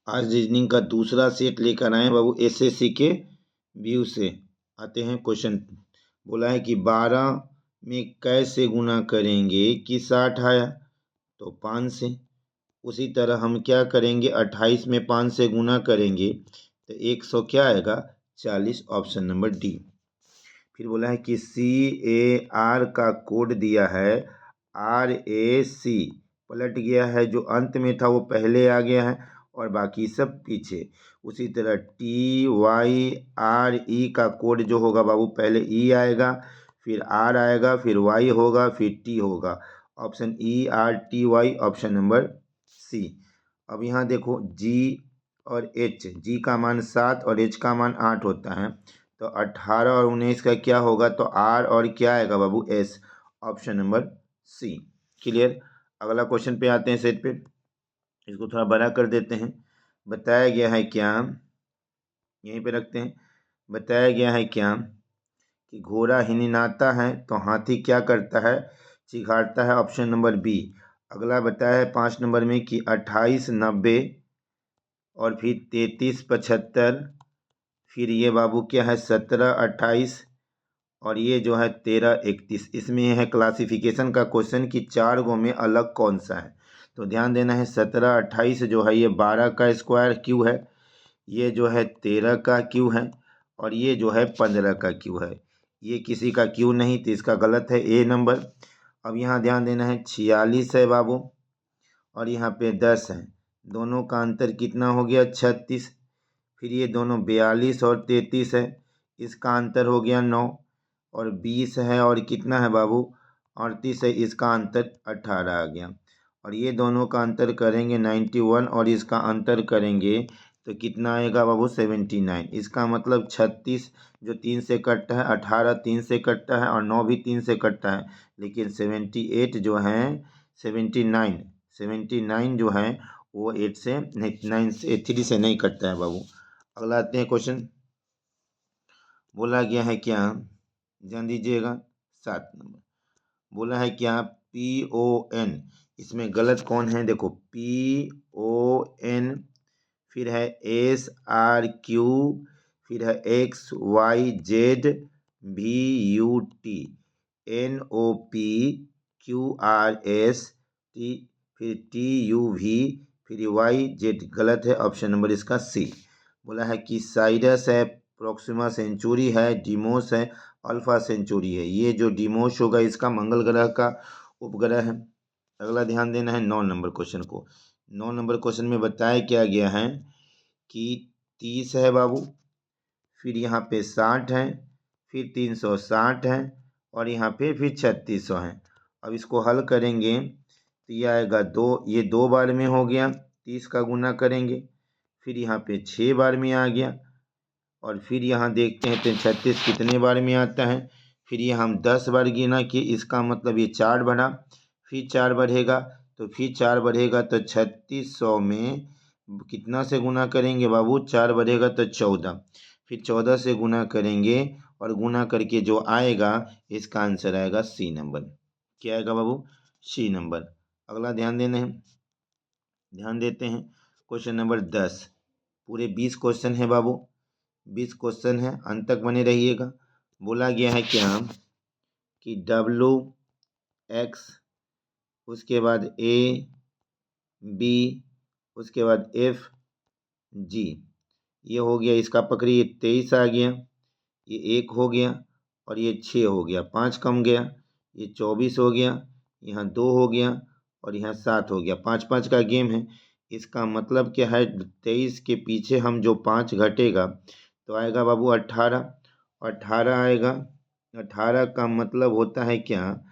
आज रीजनिंग का दूसरा सेट लेकर आए बाबू एसएससी के व्यू से। आते हैं क्वेश्चन। बोला है कि 12 में कैसे गुना करेंगे कि 60 आया, तो 5 से। उसी तरह हम क्या करेंगे, 28 में 5 से गुना करेंगे तो 100 क्या आएगा, 40। Option number D. फिर बोला है कि CAR का कोड दिया है RAC, पलट गया है, जो अंत में था वो पहले आ गया है और बाकी सब पीछे। उसी तरह TYRE का कोड जो होगा बाबू, पहले E आएगा, फिर R आएगा, फिर Y होगा, फिर T होगा। Option ERTY, option number C. अब यहाँ देखो G और H, G का मान 7 और H का मान 8 होता है, तो 18 और 19 का क्या होगा, तो R और क्या आएगा बाबू, S। Option number C. Clear. अगला क्वेश्चन पे आते हैं सेट पे। इसको थोड़ा बड़ा कर देते हैं। बताया गया है क्या, यहीं पे रखते हैं। बताया गया है क्या कि घोड़ा हिनहिनाता है तो हाथी क्या करता है, चिघाड़ता है। Option number B. अगला बताया है 5 नंबर में कि 28 90 और फिर 33 75, फिर ये बाबू क्या है 17 28 और ये जो है 13 31। इसमें है क्लासिफिकेशन का क्वेश्चन कि 4 गो में अलग कौन सा है। तो ध्यान देना है, 17 28 जो है ये 12 का स्क्वायर क्यू है, ये जो है 13 का क्यू है और ये जो है 15 का क्यू है। ये किसी का क्यू नहीं, तो इसका गलत है ए नंबर। अब यहाँ ध्यान देना है, 46 है बाबू और यहाँ पे 10 है, दोनों का अंतर कितना हो गया, 36। फिर ये दोनों 42 और 33 है, इसका अंतर हो गया 9। और 20 है और कितना है बाबू, 38 है, इसका अंतर 18 आ गया। और ये दोनों का अंतर करेंगे 91 और इसका अंतर करेंगे तो कितना आएगा बाबू, 79। इसका मतलब 36 जो 3 से कटता है, 18 3 से कटता है और 9 भी 3 से कटता है, लेकिन 78 जो है 79 जो है वो 8 से नहीं, 9 से 3 से नहीं कटता है बाबू। अगला आते हैं क्वेश्चन। बोला गया है क्या, ध्यान दीजिएगा, 7 नंबर। बोला है क्या, PON, इसमें गलत कौन है, देखो PON, फिर है SRQ, फिर है XYZ VUT, NOP QRST, फिर TUV, फिर YZ। गलत है, ऑप्शन नंबर इसका सी। बोला है कि साइरस है, प्रोक्सिमा सेंचुरी है, डिमोस है, अल्फा सेंचुरी है। ये जो डिमोस होगा इसका मंगल ग्रह का उपग्रह है। अगला ध्यान देना है 9 नंबर क्वेश्चन को। 9 नंबर क्वेश्चन में बताया क्या गया है कि 30 है बाबू, फिर यहाँ पे 60 है, फिर 360 है और यहाँ पे फिर 3600 है। अब इसको हल करेंगे तो ये आएगा 2, ये 2 बार में हो गया, 30 का गुना करेंगे, फिर यहाँ पे 6 बार में आ गया और फिर यहाँ देखते हैं तो 36 कितने बार में आता है। फिर ये हम 10 बार गिना कि इसका मतलब ये 4 बढ़ा, फिर 4 बढ़ेगा, तो फिर 4 बढ़ेगा तो 3600 में कितना से गुना करेंगे बाबू, 4 बढ़ेगा तो 14, फिर 14 से गुना करेंगे और गुना करके जो आएगा इसका आंसर आएगा सी नंबर। क्या आएगा बाबू, सी नंबर। अगला ध्यान देना है, ध्यान देते हैं क्वेश्चन नंबर 10। पूरे 20 क्वेश्चन है बाबू, 20 क्वेश्चन है, अंत तक बने रहिएगा। बोला गया है क्या कि WX, उसके बाद AB, उसके बाद FG, ये हो गया, इसका पकड़िए 23 आ गया, ये 1 हो गया और ये 6 हो गया, 5 कम गया, ये 24 हो गया, यहाँ 2 हो गया और यहाँ 7 हो गया। 5 5 का गेम है। इसका मतलब क्या है, 23 के पीछे हम जो 5 घटेगा तो आएगा बाबू 18, 18 आएगा। 18 का मतलब होता है क्या,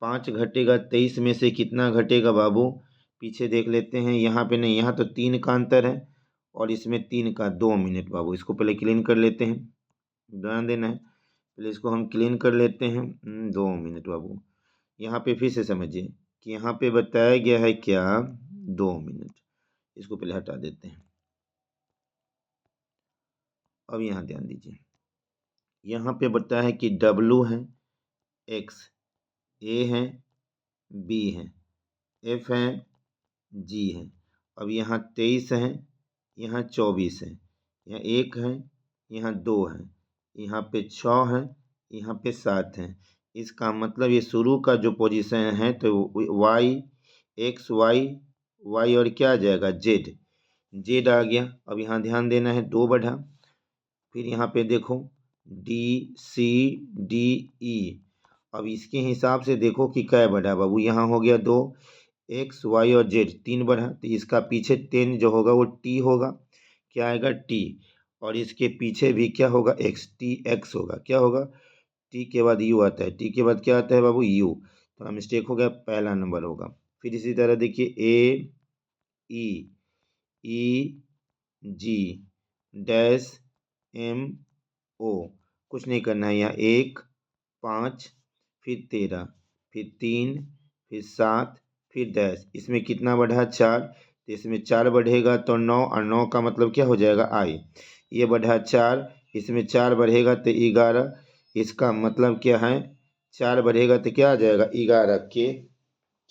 5 घटेगा 23 में से कितना घटेगा बाबू, पीछे देख लेते हैं, यहाँ पे नहीं, यहाँ तो 3 का अंतर है और इसमें 3 का 2 मिनट बाबू। इसको पहले क्लीन कर लेते हैं, ध्यान देना है, पहले इसको हम क्लीन कर लेते हैं। 2 मिनट बाबू। यहाँ पे फिर से समझिए कि यहाँ पे बताया गया है क्या, 2 मिनट। इसको पहले हटा देते हैं। अब यहाँ ध्यान दीजिए, यहाँ पे बताया है कि W है, X, A है, B है, F है, G है। अब यहाँ 23 है, यहाँ 24 है, यहाँ 1 है, यहाँ 2 है, यहाँ पे 6 है, यहाँ पे 7 है। इसका मतलब ये शुरू का जो पोजीशन है तो वाई एक्स वाई और क्या आ जाएगा जेड आ गया। अब यहाँ ध्यान देना है 2 बढ़ा, फिर यहाँ पे देखो डी सी डी ई। अब इसके हिसाब से देखो कि क्या बढ़ा बाबू, यहाँ हो गया 2, एक्स वाई और जेड 3 बढ़ा, तो इसका पीछे 10 जो होगा वो टी होगा, क्या आएगा टी। और इसके पीछे भी क्या होगा एक्स, टी एक्स होगा, क्या होगा टी के बाद यू आता है, टी के बाद क्या आता है बाबू यू, थोड़ा मिस्टेक हो गया, पहला नंबर होगा। फिर इसी तरह देखिए ए ई जी डैश एम ओ, कुछ नहीं करना है, यहाँ 1 5 फिर 13 फिर 3 फिर 7 फिर डैश, इसमें कितना बढ़ा 4, तो इसमें 4 बढ़ेगा तो 9, और 9 का मतलब क्या हो जाएगा आई, ये बढ़ा 4, इसमें 4 बढ़ेगा तो 11, इसका मतलब क्या है 4 बढ़ेगा तो क्या आ जाएगा 11,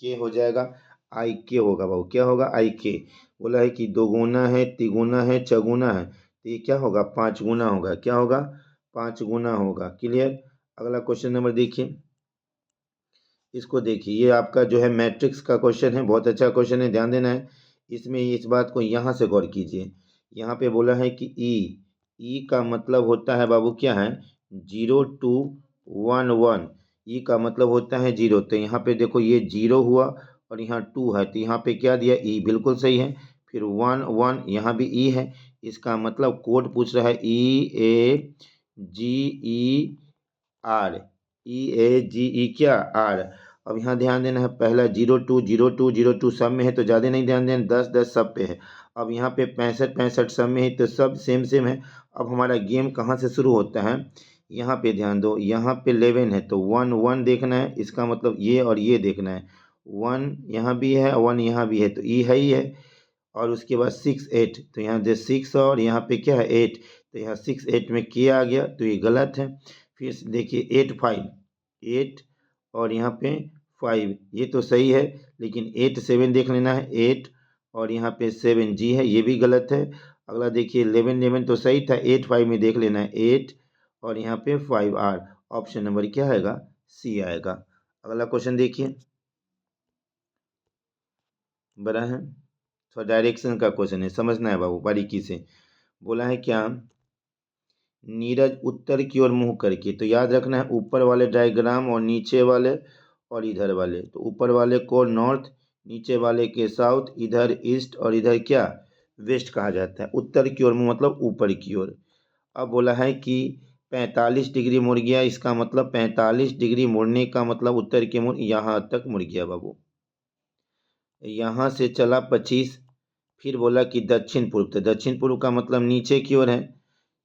के हो जाएगा आई के होगा बाबू, क्या होगा आई के। बोला है कि 2 गुना है, तिगुना है, चगुना है, तो ये क्या होगा 5 गुना होगा, क्या होगा 5 गुना होगा। क्लियर। अगला क्वेश्चन नंबर देखिए, इसको देखिए, ये आपका जो है मैट्रिक्स का क्वेश्चन है, बहुत अच्छा क्वेश्चन है, ध्यान देना है इसमें। इस बात को यहाँ से गौर कीजिए, यहाँ पे बोला है कि ई का मतलब होता है बाबू क्या है 0 to 1 1, ई का मतलब होता है 0, तो यहाँ पे देखो ये 0 हुआ और यहाँ 2 है, तो यहाँ पे क्या दिया ई, बिल्कुल सही है। फिर 1 1, यहाँ भी ई है, इसका मतलब कोड पूछ रहा है ई ए जी ई आर, ई ए जी ई क्या आर। अब यहाँ ध्यान देना है, पहला 02 सब में है तो ज़्यादा नहीं ध्यान देना, 10 सब पे है। अब यहाँ पे 65 सब में है तो सब सेम है। अब हमारा गेम कहाँ से शुरू होता है, यहाँ पे ध्यान दो, यहाँ पे 11 है तो 1 1 देखना है, इसका मतलब ये और ये देखना है, 1 यहाँ भी है 1 यहाँ भी है तो ई है ही है। और उसके बाद 6 8, तो यहाँ दे 6 और यहाँ पे क्या है 8, तो यहाँ 6 8 में किया आ गया तो ये गलत है। फिर देखिए 8 5 8 और यहाँ पे 5, ये तो सही है, लेकिन 8 7 देख लेना है, 8 और यहाँ पे 7 जी है, ये भी गलत है। अगला देखिए 11 11 तो सही था, 8 5 में देख लेना है 8 और यहाँ पे 5 आर, ऑप्शन नंबर क्या आएगा सी आएगा। अगला क्वेश्चन देखिए, बड़ा है, तो डायरेक्शन का क्वेश्चन है, समझना है बाबू बारीकी से। बोला है क्या, नीरज उत्तर की ओर मुंह करके, तो याद रखना है ऊपर वाले डायग्राम और नीचे वाले और इधर वाले, तो ऊपर वाले को नॉर्थ, नीचे वाले के साउथ, इधर ईस्ट और इधर क्या वेस्ट कहा जाता है। उत्तर की ओर मुंह मतलब ऊपर की ओर। अब बोला है कि 45 डिग्री मुड़ गया, इसका मतलब 45 डिग्री मुड़ने का मतलब उत्तर की मुड़ यहाँ तक मुड़ गया बाबू, यहाँ से चला 25, फिर बोला कि दक्षिण पूर्व, तो दक्षिण पूर्व का मतलब नीचे की ओर है,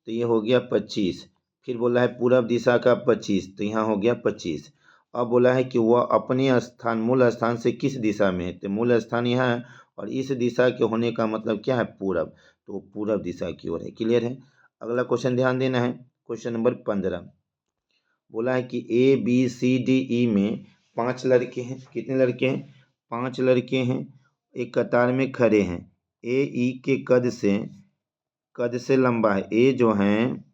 तो ये हो गया 25। फिर बोला है पूर्व दिशा का 25, तो यहाँ हो गया 25। अब बोला है कि वह अपने स्थान मूल स्थान से किस दिशा में है, तो मूल स्थान यहाँ है और इस दिशा के होने का मतलब क्या है पूर्व, तो पूर्व दिशा की ओर है। क्लियर है। अगला क्वेश्चन ध्यान देना है, क्वेश्चन नंबर 15। बोला है कि A B C D E में 5 लड़के हैं, कितने लड़के हैं 5 लड़के हैं, एक कतार में खड़े हैं। ए ई के कद से लंबा है, ए जो है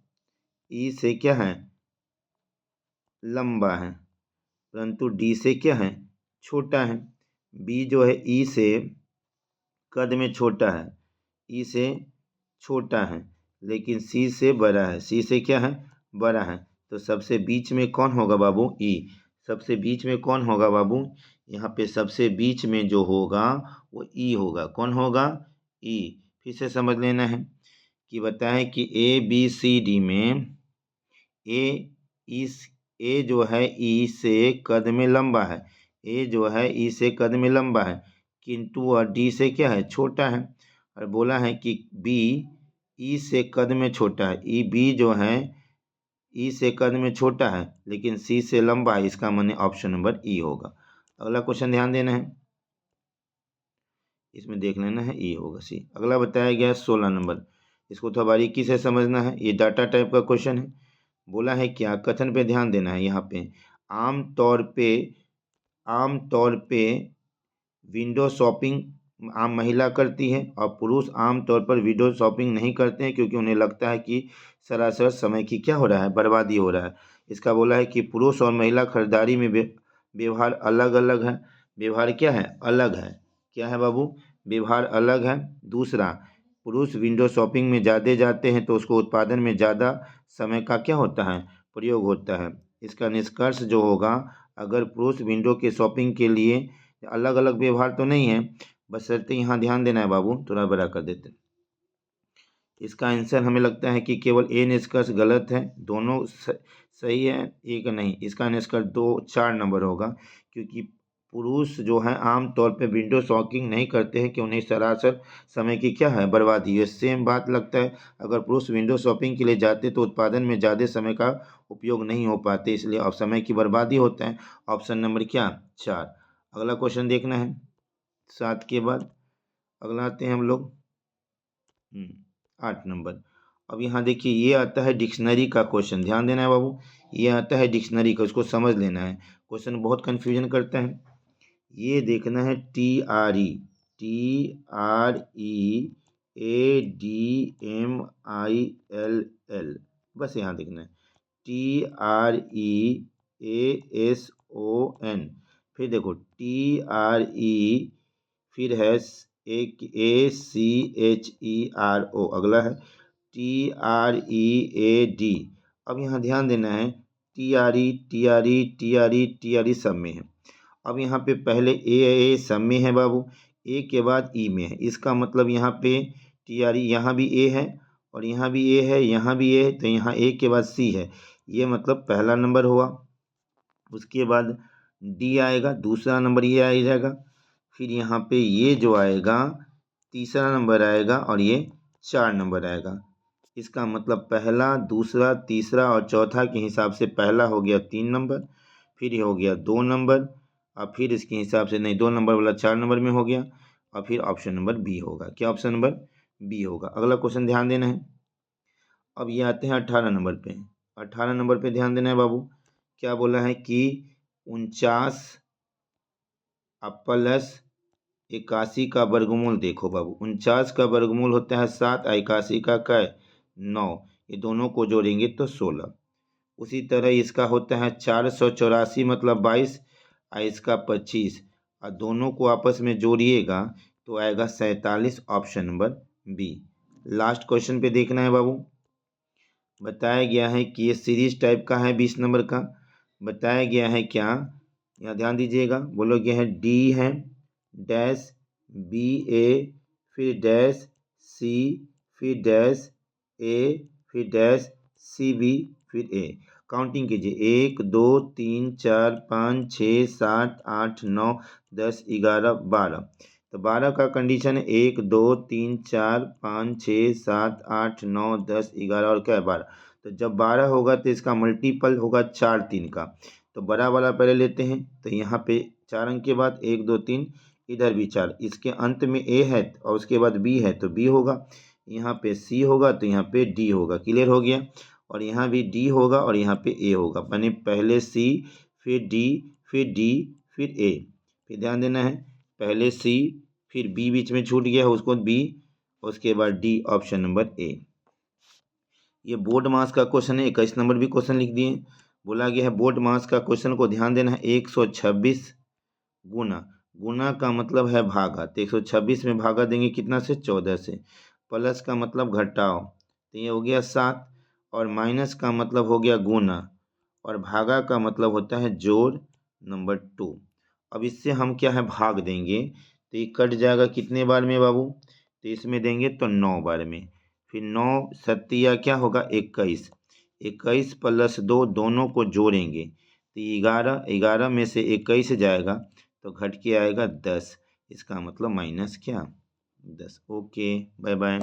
ई से क्या है लंबा है, परंतु डी से क्या है छोटा है। बी जो है ई से कद में छोटा है, ई से छोटा है, लेकिन सी से बड़ा है, सी से क्या है बड़ा है, तो सबसे बीच में कौन होगा बाबू ई, सबसे बीच में कौन होगा बाबू, यहाँ पे सबसे बीच में जो होगा वो ई होगा, कौन होगा ई। फिर से समझ लेना है कि बताएं कि ए बी सी डी में ए जो है ई से कद में लंबा है, ए जो है ई से कद में लंबा है, किंतु वह डी से क्या है छोटा है। और बोला है कि बी ई से कद में छोटा है, ई बी जो है ई से कद में छोटा है लेकिन सी से लंबा है, इसका माने ऑप्शन नंबर ई होगा। अगला क्वेश्चन ध्यान देना है, इसमें देख लेना है ई होगा सी। अगला बताया गया 16 नंबर, इसको थोड़ा बारीकी से समझना है, ये डाटा टाइप का क्वेश्चन है। बोला है क्या, कथन पे ध्यान देना है, यहाँ पे आम तौर पे विंडो शॉपिंग आम महिला करती है और पुरुष आमतौर पर विंडो शॉपिंग नहीं करते हैं क्योंकि उन्हें लगता है कि सरासर समय की क्या हो रहा है, बर्बादी हो रहा है। इसका बोला है कि पुरुष और महिला खरीदारी में व्यवहार अलग अलग है। व्यवहार क्या है, अलग है। क्या है बाबू, व्यवहार अलग है। दूसरा, पुरुष विंडो शॉपिंग में ज़्यादा जाते हैं तो उसको उत्पादन में ज़्यादा समय का क्या होता है, प्रयोग होता है। इसका निष्कर्ष जो होगा, अगर पुरुष विंडो के शॉपिंग के लिए अलग अलग व्यवहार तो नहीं है, बशर्ते यहाँ ध्यान देना है बाबू, थोड़ा बड़ा कर देते हैं। इसका आंसर हमें लगता है कि केवल ए निष्कर्ष गलत है, दोनों सही है, एक नहीं। इसका निष्कर्ष 4 नंबर होगा, क्योंकि पुरुष जो है आमतौर पे विंडो शॉपिंग नहीं करते हैं कि उन्हें सरासर समय की क्या है, बर्बादी है। सेम बात लगता है, अगर पुरुष विंडो शॉपिंग के लिए जाते तो उत्पादन में ज़्यादा समय का उपयोग नहीं हो पाते, इसलिए अब समय की बर्बादी होता है। ऑप्शन नंबर क्या, 4। अगला क्वेश्चन देखना है 7 के बाद। अगला आते हैं हम लोग 8 नंबर। अब यहाँ देखिए, ये आता है डिक्शनरी का क्वेश्चन, ध्यान देना है बाबू। ये आता है डिक्शनरी का, उसको समझ लेना है। क्वेश्चन बहुत कन्फ्यूजन करता है। ये देखना है TREADMILL, बस यहाँ देखना है TREASON। फिर देखो TRE, फिर है एक ACHERO, अगला है TREAD। अब यहाँ ध्यान देना है, TRE सब में है। अब यहाँ पे पहले ए सब में है बाबू, ए के बाद ई में है। इसका मतलब यहाँ पे TRE, यहाँ भी ए है और यहाँ भी ए है, यहाँ भी ए है, तो यहाँ ए के बाद सी है। ये मतलब पहला नंबर हुआ। उसके बाद डी आएगा, दूसरा नंबर ये आ जाएगा। फिर यहाँ पे ये जो आएगा तीसरा नंबर आएगा और ये 4 नंबर आएगा। इसका मतलब पहला, दूसरा, तीसरा और चौथा के हिसाब से पहला हो गया 3 नंबर, फिर ये हो गया 2 नंबर, और फिर इसके हिसाब से नहीं, 2 नंबर वाला 4 नंबर में हो गया, और फिर ऑप्शन नंबर बी होगा। क्या ऑप्शन नंबर बी होगा। अगला क्वेश्चन ध्यान देना है। अब ये आते हैं 18 नंबर पे। 18 नंबर पे ध्यान देना है बाबू। क्या बोला है कि 49 प्लस 81 का वर्गमूल देखो बाबू। 49 का वर्गमूल होता है 7, 81 का क्या, 9। ये दोनों को जोड़ेंगे तो 16। उसी तरह इसका होता है 484 मतलब 22, और इसका 25, और दोनों को आपस में जोड़िएगा तो आएगा 47, option number B. Last question पे देखना है बाबू। बताया गया है कि ये सीरीज टाइप का है, 20 नंबर का। बताया गया है क्या, यहाँ ध्यान दीजिएगा। बोलो गया है डी है डैश BA, फिर डैश C, फिर डैश A, फिर डैश CB, फिर A। काउंटिंग कीजिए, 1 2 3 4 5 6 7 8 9 10 11 12। तो 12 का कंडीशन है 1 2 3 4 5 6 7 8 9 10 11 और क्या है 12। तो जब 12 होगा तो इसका मल्टीपल होगा 4 3 का। तो बड़ा वाला पहले लेते हैं, तो यहाँ पे 4 अंक के बाद 1 2 3, इधर भी 4, इसके अंत में A है और उसके बाद B है तो B होगा। यहाँ पे C होगा तो यहाँ पे D होगा। क्लियर हो गया। और यहाँ भी D होगा और यहाँ पे A होगा, यानी पहले C, फिर D, फिर D, फिर A। फिर ध्यान देना है, पहले C, फिर B बीच में छूट गया है, उसको B, उसके बाद D, ऑप्शन नंबर A। ये बोर्ड मास का क्वेश्चन है, 21 नंबर भी क्वेश्चन लिख दिए। बोला गया है बोर्ड मास का क्वेश्चन को ध्यान देना है, 126 गुना, गुना का मतलब है भागा, तो 126 में भागा देंगे कितना से, 14 से। प्लस का मतलब घटाओ, तो ये हो गया 7, और माइनस का मतलब हो गया गुना, और भागा का मतलब होता है जोड़, नंबर 2। अब इससे हम क्या है भाग देंगे, तो ये कट जाएगा कितने बार में बाबू, तो इसमें देंगे तो 9 बार में। फिर 9 सत्तिया क्या होगा 21, 21 प्लस 2 दोनों को जोड़ेंगे तो 11, 11 में से 21 जाएगा तो घट के आएगा 10। इसका मतलब माइनस क्या, 10। Okay, bye bye.